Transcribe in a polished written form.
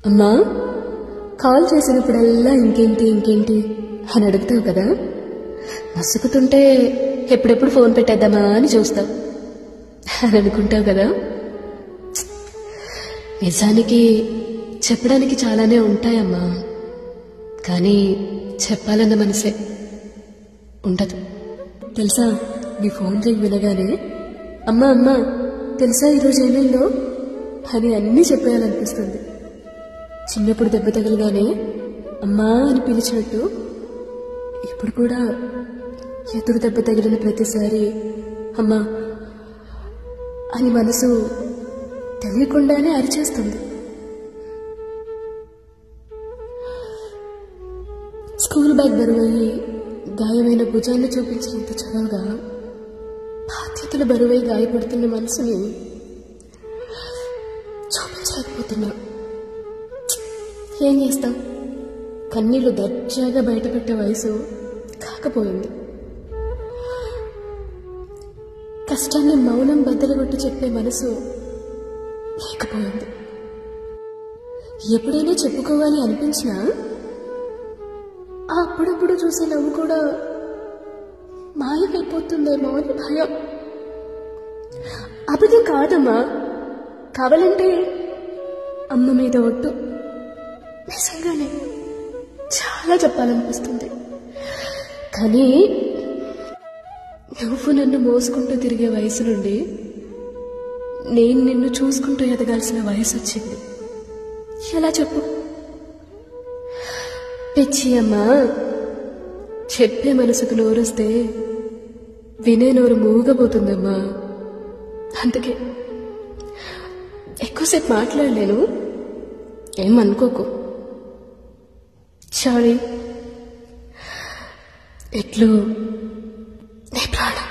అమ్మా, కాల్ చేసినప్పుడల్లా ఇంకేంటి ఇంకేంటి అని అడుగుతావు కదా. నసుకుతుంటే ఎప్పుడెప్పుడు ఫోన్ పెట్టేద్దామా అని చూస్తావు అని అనుకుంటావు కదా. నిజానికి చెప్పడానికి చాలానే ఉంటాయమ్మా, కానీ చెప్పాలన్న మనసే ఉండదు. తెలుసా, నీ ఫోన్ రింగ్ వినగానే అమ్మా అమ్మా తెలుసా ఈరోజు ఏమైందో అని అన్నీ చెప్పేయాలనిపిస్తుంది. చిన్నప్పుడు దెబ్బ తగలగానే అమ్మా అని పిలిచినట్టు ఇప్పుడు కూడా ఎదురు దెబ్బ తగిలిన ప్రతిసారి అమ్మా అని మనసు తెలియకుండానే అరిచేస్తుంది. స్కూల్ బ్యాగ్ బరువయ్యి గాయమైన భుజాన్ని చూపించినంత చదవగా బాధ్యతల బరువై గాయపడుతున్న మనసుని చూపించలేకపోతున్నా. ఏం చేస్తాం, కన్నీళ్లు దర్జాగా బయటపెట్టే వయసు కాకపోయింది. కష్టాన్ని మౌనం బద్దలుగొట్టి చెప్పే మనసు లేకపోయింది. ఎప్పుడైనా చెప్పుకోవాలి అనిపించినా అప్పుడప్పుడు చూసే నవ్వు కూడా మాయమైపోతుందేమో అని భయం. అబద్ధం కాదమ్మా, కావాలంటే అమ్మ మీద ఒట్టు, నిజంగానే చాలా చెప్పాలనిపిస్తుంది. కానీ నువ్వు నన్ను మోసుకుంటూ తిరిగే వయసు నుండి నేను నిన్ను చూసుకుంటూ ఎదగాల్సిన వయసు వచ్చింది. ఎలా చెప్పు? పిచ్చి అమ్మా, చెప్పే మనసుకు నోరొస్తే వినే నోరు మూగబోతుందమ్మా. అందుకే ఎక్కువసేపు మాట్లాడలేను, ఏమనుకోకు. సారీ. ఎట్లు నీ ప్రాణం.